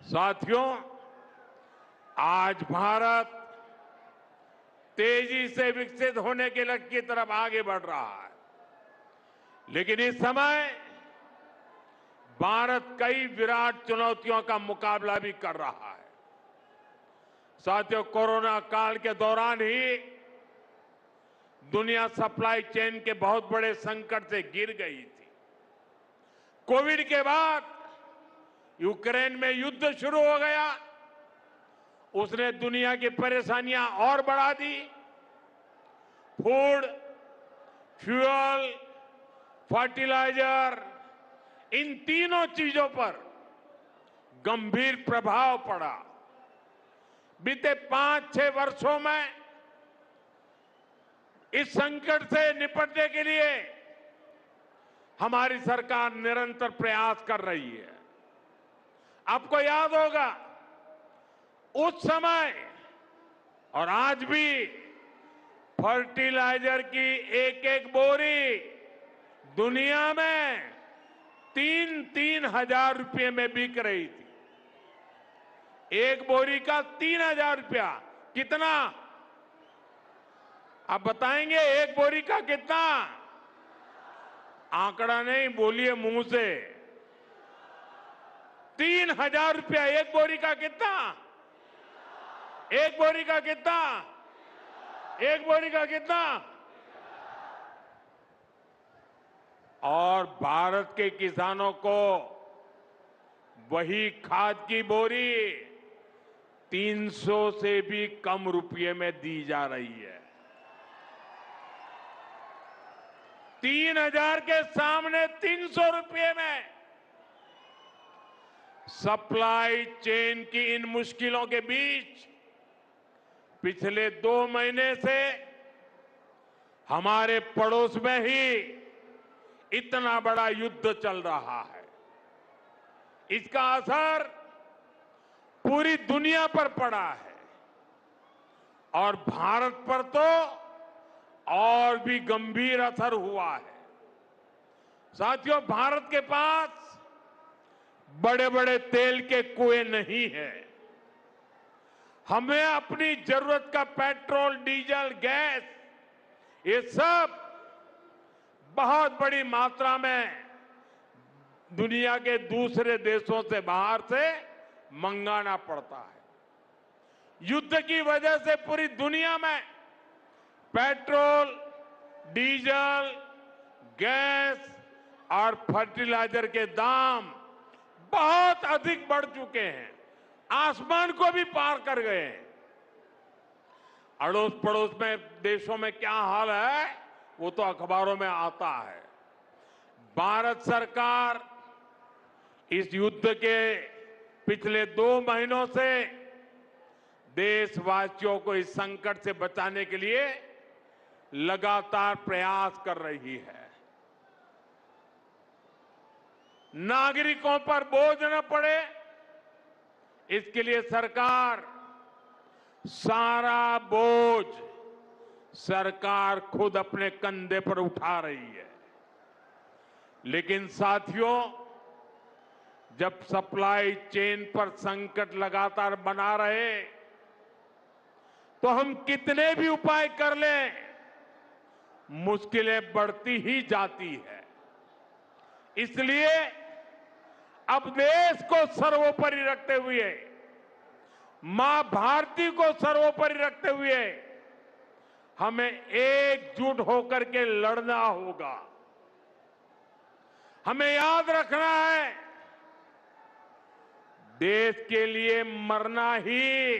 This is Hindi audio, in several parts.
साथियों, आज भारत तेजी से विकसित होने के लक्ष्य की तरफ आगे बढ़ रहा है, लेकिन इस समय भारत कई विराट चुनौतियों का मुकाबला भी कर रहा है। साथियों, कोरोना काल के दौरान ही दुनिया सप्लाई चेन के बहुत बड़े संकट से गिर गई थी। कोविड के बाद यूक्रेन में युद्ध शुरू हो गया, उसने दुनिया की परेशानियां और बढ़ा दी। फूड, फ्यूल, फर्टिलाइजर, इन तीनों चीजों पर गंभीर प्रभाव पड़ा। बीते 5-6 वर्षों में इस संकट से निपटने के लिए हमारी सरकार निरंतर प्रयास कर रही है। आपको याद होगा, उस समय और आज भी फर्टिलाइजर की एक बोरी दुनिया में 3-3 हजार रुपये में बिक रही थी। एक बोरी का 3,000 रुपया। कितना? आप बताएंगे एक बोरी का कितना? आंकड़ा नहीं, बोलिए मुंह से। 3,000 रुपया एक बोरी का। कितना? एक बोरी का कितना? एक बोरी का कितना? और भारत के किसानों को वही खाद की बोरी 300 से भी कम रुपये में दी जा रही है। 3,000 के सामने 300 रुपये में। सप्लाई चेन की इन मुश्किलों के बीच पिछले 2 महीने से हमारे पड़ोस में ही इतना बड़ा युद्ध चल रहा है। इसका असर पूरी दुनिया पर पड़ा है और भारत पर तो और भी गंभीर असर हुआ है। साथियों, भारत के पास बड़े बड़े तेल के कुएं नहीं है। हमें अपनी जरूरत का पेट्रोल, डीजल, गैस, ये सब बहुत बड़ी मात्रा में दुनिया के दूसरे देशों से, बाहर से मंगाना पड़ता है। युद्ध की वजह से पूरी दुनिया में पेट्रोल, डीजल, गैस और फर्टिलाइजर के दाम बहुत अधिक बढ़ चुके हैं, आसमान को भी पार कर गए हैं। अड़ोस पड़ोस में देशों में क्या हाल है वो तो अखबारों में आता है। भारत सरकार इस युद्ध के पिछले 2 महीनों से देशवासियों को इस संकट से बचाने के लिए लगातार प्रयास कर रही है। नागरिकों पर बोझ न पड़े, इसके लिए सरकार सारा बोझ सरकार खुद अपने कंधे पर उठा रही है। लेकिन साथियों, जब सप्लाई चेन पर संकट लगातार बना रहे तो हम कितने भी उपाय कर लें, मुश्किलें बढ़ती ही जाती है। इसलिए अब देश को सर्वोपरि रखते हुए, मां भारती को सर्वोपरि रखते हुए हमें एकजुट होकर के लड़ना होगा। हमें याद रखना है, देश के लिए मरना ही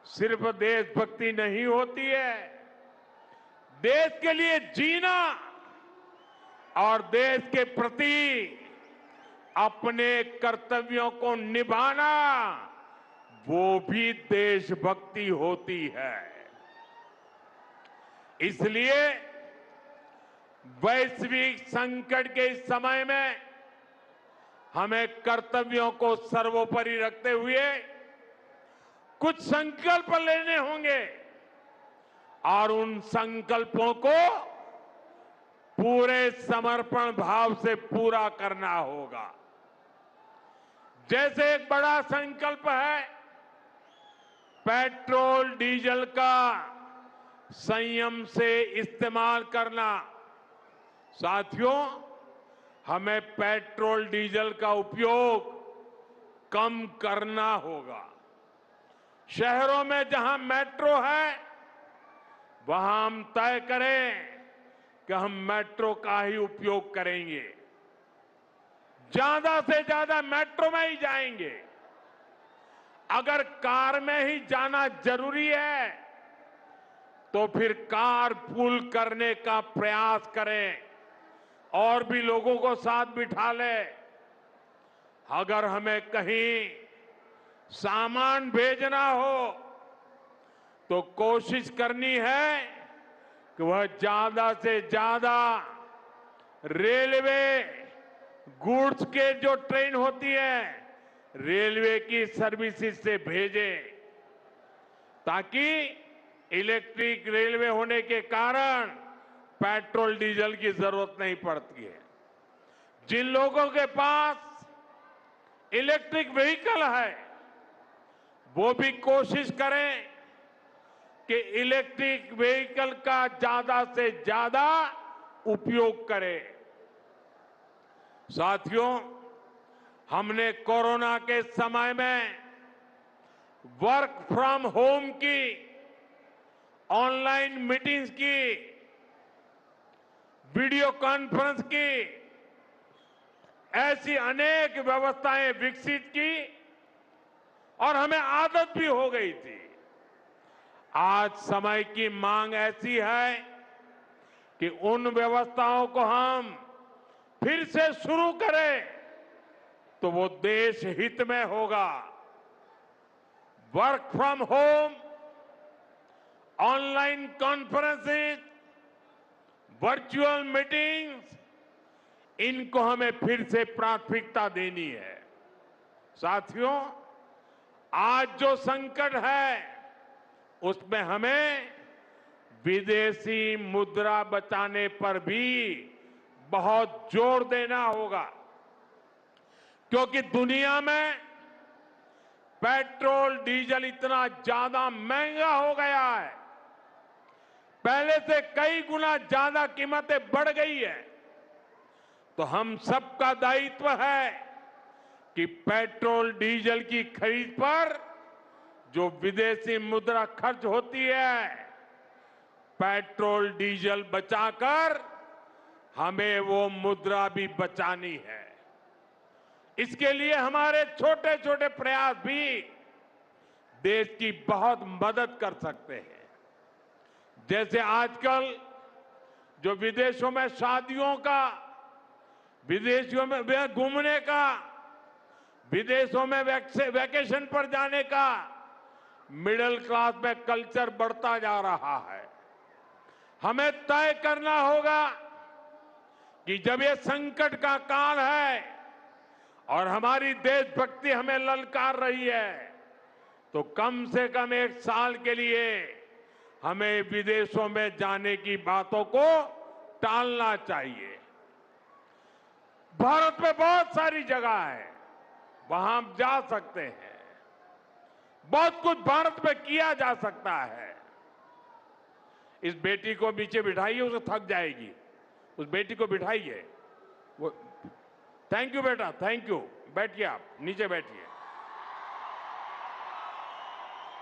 सिर्फ देशभक्ति नहीं होती है। देश के लिए जीना और देश के प्रति अपने कर्तव्यों को निभाना, वो भी देशभक्ति होती है। इसलिए वैश्विक संकट के इस समय में हमें कर्तव्यों को सर्वोपरि रखते हुए कुछ संकल्प लेने होंगे और उन संकल्पों को पूरे समर्पण भाव से पूरा करना होगा। जैसे एक बड़ा संकल्प है पेट्रोल डीजल का संयम से इस्तेमाल करना। साथियों, हमें पेट्रोल डीजल का उपयोग कम करना होगा। शहरों में जहां मेट्रो है वहां हम तय करें कि हम मेट्रो का ही उपयोग करेंगे, ज्यादा से ज्यादा मेट्रो में ही जाएंगे। अगर कार में ही जाना जरूरी है तो फिर कार पूल करने का प्रयास करें और भी लोगों को साथ बिठा लें। अगर हमें कहीं सामान भेजना हो तो कोशिश करनी है कि वह ज्यादा से ज्यादा रेलवे गुड्स के जो ट्रेन होती है रेलवे की सर्विसेज से भेजें, ताकि इलेक्ट्रिक रेलवे होने के कारण पेट्रोल डीजल की जरूरत नहीं पड़ती है। जिन लोगों के पास इलेक्ट्रिक व्हीकल है वो भी कोशिश करें कि इलेक्ट्रिक व्हीकल का ज्यादा से ज्यादा उपयोग करें। साथियों, हमने कोरोना के समय में वर्क फ्रॉम होम की, ऑनलाइन मीटिंग्स की, वीडियो कॉन्फ्रेंस की, ऐसी अनेक व्यवस्थाएं विकसित की और हमें आदत भी हो गई थी। आज समय की मांग ऐसी है कि उन व्यवस्थाओं को हम फिर से शुरू करें तो वो देश हित में होगा। Work from home, online conferences, virtual meetings, इनको हमें फिर से प्राथमिकता देनी है। साथियों, आज जो संकट है उसमें हमें विदेशी मुद्रा बचाने पर भी बहुत जोर देना होगा, क्योंकि दुनिया में पेट्रोल डीजल इतना ज्यादा महंगा हो गया है, पहले से कई गुना ज्यादा कीमतें बढ़ गई है। तो हम सबका दायित्व है कि पेट्रोल डीजल की खरीद पर जो विदेशी मुद्रा खर्च होती है, पेट्रोल डीजल बचाकर हमें वो मुद्रा भी बचानी है। इसके लिए हमारे छोटे छोटे प्रयास भी देश की बहुत मदद कर सकते हैं। जैसे आजकल जो विदेशों में शादियों का, विदेशों में घूमने का, विदेशों में वैकेशन पर जाने का मिडिल क्लास में कल्चर बढ़ता जा रहा है। हमें तय करना होगा कि जब ये संकट का काल है और हमारी देशभक्ति हमें ललकार रही है, तो कम से कम एक साल के लिए हमें विदेशों में जाने की बातों को टालना चाहिए। भारत में बहुत सारी जगह है, वहां हम जा सकते हैं। बहुत कुछ भारत में किया जा सकता है। इस बेटी को नीचे बिठाइए, उसे थक जाएगी। उस बेटी को बिठाइए। वो थैंक यू बेटा, थैंक यू। बैठिए, आप नीचे बैठिए।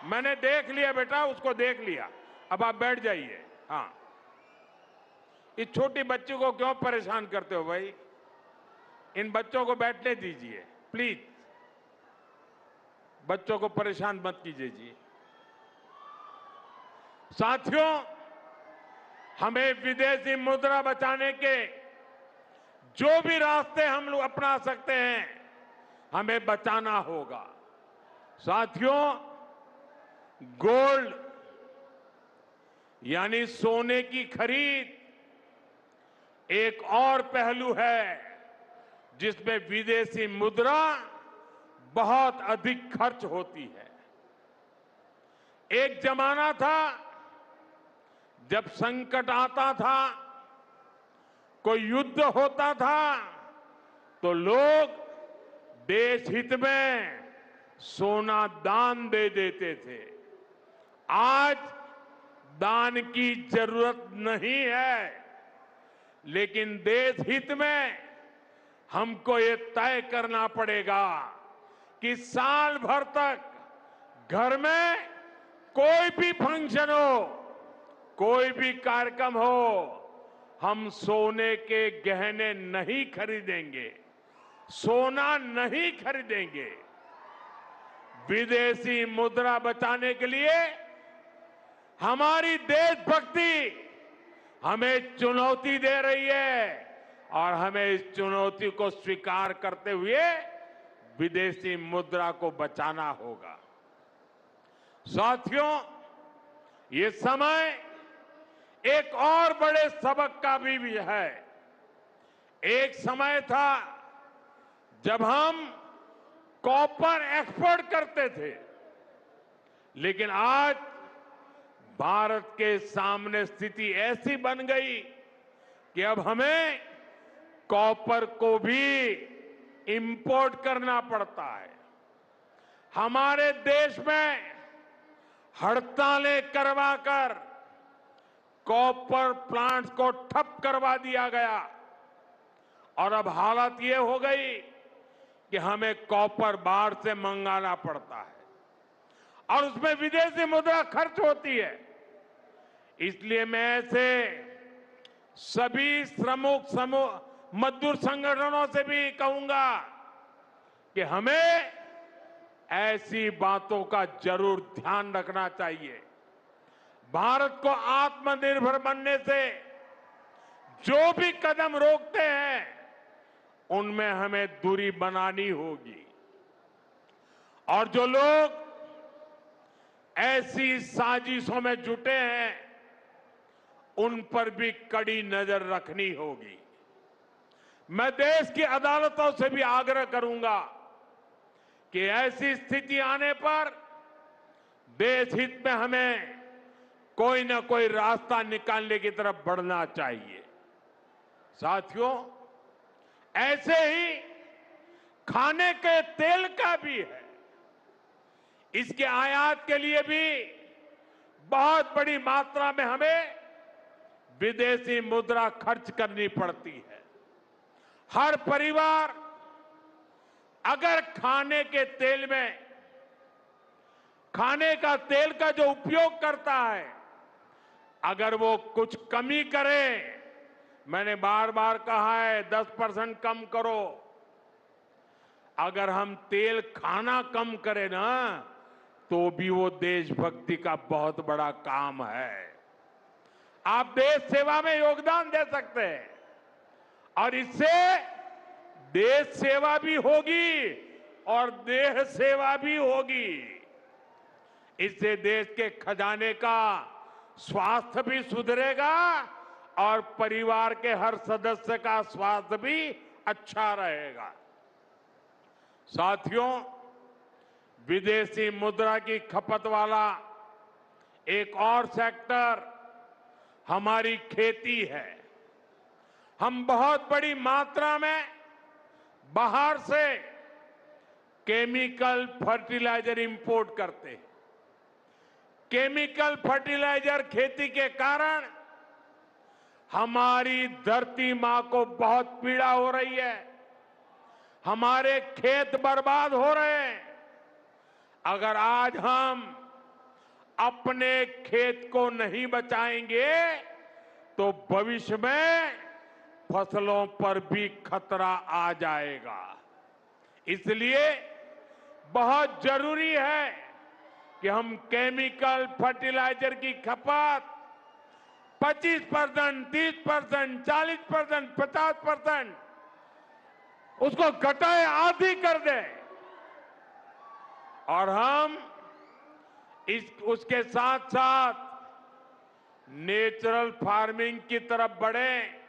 मैंने देख लिया बेटा, उसको देख लिया, अब आप बैठ जाइए। हाँ, इस छोटी बच्ची को क्यों परेशान करते हो भाई? इन बच्चों को बैठने दीजिए प्लीज। बच्चों को परेशान मत कीजिए जी। साथियों, हमें विदेशी मुद्रा बचाने के जो भी रास्ते हम लोग अपना सकते हैं, हमें बचाना होगा। साथियों, गोल्ड यानी सोने की खरीद एक और पहलू है जिसमें विदेशी मुद्रा बहुत अधिक खर्च होती है। एक जमाना था जब संकट आता था, कोई युद्ध होता था, तो लोग देश हित में सोना दान दे देते थे। आज दान की जरूरत नहीं है, लेकिन देश हित में हमको ये तय करना पड़ेगा कि साल भर तक घर में कोई भी फंक्शन हो, कोई भी कार्यक्रम हो, हम सोने के गहने नहीं खरीदेंगे, सोना नहीं खरीदेंगे। विदेशी मुद्रा बचाने के लिए हमारी देशभक्ति हमें चुनौती दे रही है और हमें इस चुनौती को स्वीकार करते हुए विदेशी मुद्रा को बचाना होगा। साथियों, ये समय एक और बड़े सबक का भी है। एक समय था जब हम कॉपर एक्सपोर्ट करते थे, लेकिन आज भारत के सामने स्थिति ऐसी बन गई कि अब हमें कॉपर को भी इंपोर्ट करना पड़ता है। हमारे देश में हड़तालें करवाकर कॉपर प्लांट्स को ठप करवा दिया गया और अब हालत ये हो गई कि हमें कॉपर बाहर से मंगाना पड़ता है और उसमें विदेशी मुद्रा खर्च होती है। इसलिए मैं ऐसे सभी श्रमिक समूह मजदूर संगठनों से भी कहूंगा कि हमें ऐसी बातों का जरूर ध्यान रखना चाहिए। भारत को आत्मनिर्भर बनने से जो भी कदम रोकते हैं, उनमें हमें दूरी बनानी होगी और जो लोग ऐसी साजिशों में जुटे हैं, उन पर भी कड़ी नजर रखनी होगी। मैं देश की अदालतों से भी आग्रह करूंगा कि ऐसी स्थिति आने पर देश हित में हमें कोई ना कोई रास्ता निकालने की तरफ बढ़ना चाहिए। साथियों, ऐसे ही खाने के तेल का भी है। इसके आयात के लिए भी बहुत बड़ी मात्रा में हमें विदेशी मुद्रा खर्च करनी पड़ती है। हर परिवार अगर खाने के तेल में खाने का तेल का जो उपयोग करता है, अगर वो कुछ कमी करे, मैंने बार बार कहा है 10% कम करो। अगर हम तेल खाना कम करें ना, तो भी वो देशभक्ति का बहुत बड़ा काम है। आप देश सेवा में योगदान दे सकते हैं और इससे देश सेवा भी होगी और देह सेवा भी होगी। इससे देश के खजाने का स्वास्थ्य भी सुधरेगा और परिवार के हर सदस्य का स्वास्थ्य भी अच्छा रहेगा। साथियों, विदेशी मुद्रा की खपत वाला एक और सेक्टर हमारी खेती है। हम बहुत बड़ी मात्रा में बाहर से केमिकल फर्टिलाइजर इंपोर्ट करते हैं। केमिकल फर्टिलाइजर खेती के कारण हमारी धरती मां को बहुत पीड़ा हो रही है। हमारे खेत बर्बाद हो रहे हैं। अगर आज हम अपने खेत को नहीं बचाएंगे तो भविष्य में फसलों पर भी खतरा आ जाएगा। इसलिए बहुत जरूरी है कि हम केमिकल फर्टिलाइजर की खपत 25%, 30%, 40%, 50% उसको घटाए, आधी कर दें और हम उसके साथ साथ नेचुरल फार्मिंग की तरफ बढ़ें।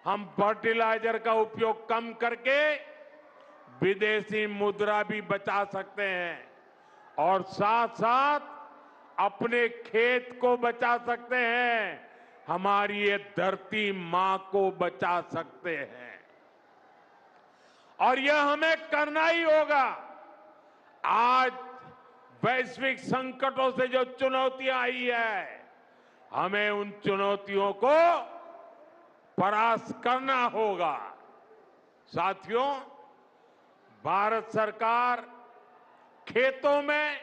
हम फर्टिलाइजर का उपयोग कम करके विदेशी मुद्रा भी बचा सकते हैं और साथ साथ अपने खेत को बचा सकते हैं, हमारी ये धरती मां को बचा सकते हैं। और यह हमें करना ही होगा। आज वैश्विक संकटों से जो चुनौतियां आई है, हमें उन चुनौतियों को परास्त करना होगा। साथियों, भारत सरकार खेतों में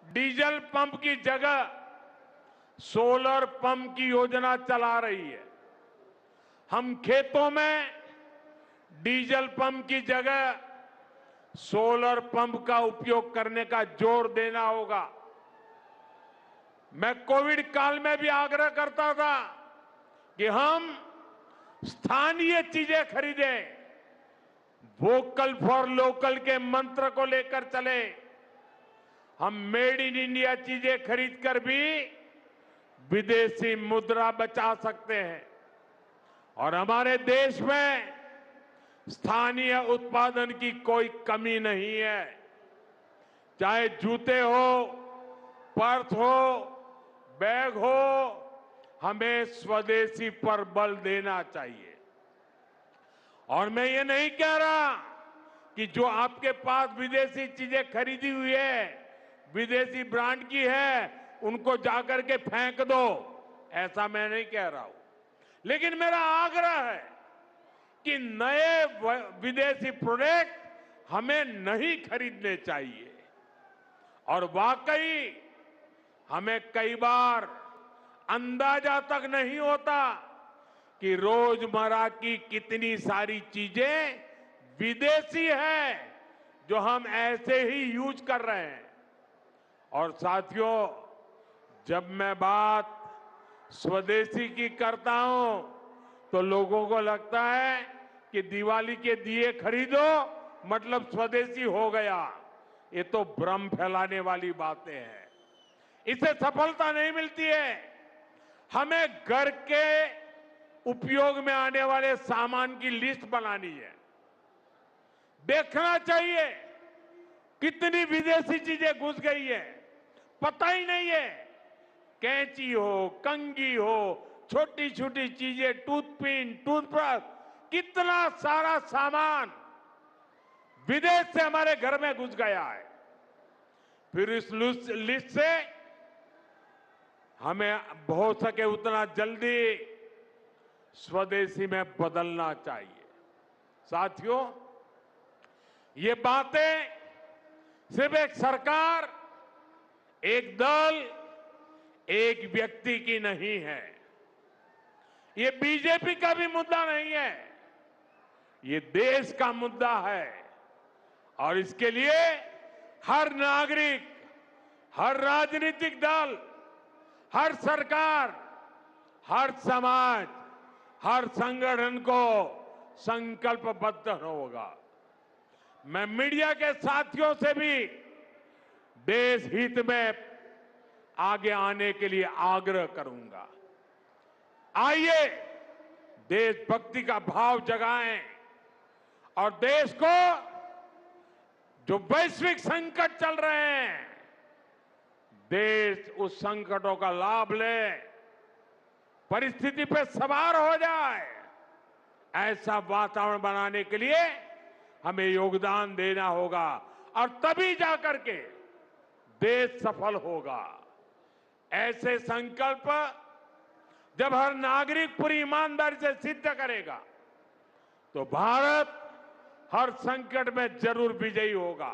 डीजल पंप की जगह सोलर पंप की योजना चला रही है। हम खेतों में डीजल पंप की जगह सोलर पंप का उपयोग करने का जोर देना होगा। मैं कोविड काल में भी आग्रह करता था कि हम स्थानीय चीजें खरीदें, वोकल फॉर लोकल के मंत्र को लेकर चले। हम मेड इन इंडिया चीजें खरीदकर भी विदेशी मुद्रा बचा सकते हैं और हमारे देश में स्थानीय उत्पादन की कोई कमी नहीं है। चाहे जूते हो, पर्स हो, बैग हो, हमें स्वदेशी पर बल देना चाहिए। और मैं ये नहीं कह रहा कि जो आपके पास विदेशी चीजें खरीदी हुई है, विदेशी ब्रांड की है, उनको जाकर के फेंक दो, ऐसा मैं नहीं कह रहा हूं। लेकिन मेरा आग्रह है कि नए विदेशी प्रोडक्ट हमें नहीं खरीदने चाहिए। और वाकई हमें कई बार अंदाजा तक नहीं होता कि रोजमर्रा की कितनी सारी चीजें विदेशी है जो हम ऐसे ही यूज कर रहे हैं। और साथियों, जब मैं बात स्वदेशी की करता हूं तो लोगों को लगता है कि दिवाली के दिए खरीदो मतलब स्वदेशी हो गया। ये तो भ्रम फैलाने वाली बातें हैं। इससे सफलता नहीं मिलती है। हमें घर के उपयोग में आने वाले सामान की लिस्ट बनानी है। देखना चाहिए कितनी विदेशी चीजें घुस गई है, पता ही नहीं है। कैंची हो, कंघी हो, छोटी छोटी चीजें, टूथपिन, टूथब्रश, कितना सारा सामान विदेश से हमारे घर में घुस गया है। फिर इस लिस्ट से हमें हो सके उतना जल्दी स्वदेशी में बदलना चाहिए। साथियों, ये बातें सिर्फ एक सरकार, एक दल, एक व्यक्ति की नहीं है। ये बीजेपी का भी मुद्दा नहीं है, ये देश का मुद्दा है। और इसके लिए हर नागरिक, हर राजनीतिक दल, हर सरकार, हर समाज, हर संगठन को संकल्पबद्ध होगा। मैं मीडिया के साथियों से भी देश हित में आगे आने के लिए आग्रह करूंगा। आइए देशभक्ति का भाव जगाएं और देश को जो वैश्विक संकट चल रहे हैं, देश उस संकटों का लाभ ले, परिस्थिति पे सवार हो जाए। ऐसा वातावरण बनाने के लिए हमें योगदान देना होगा और तभी जाकर के देश सफल होगा। ऐसे संकल्प जब हर नागरिक पूरी ईमानदारी से सिद्ध करेगा तो भारत हर संकट में जरूर विजयी होगा।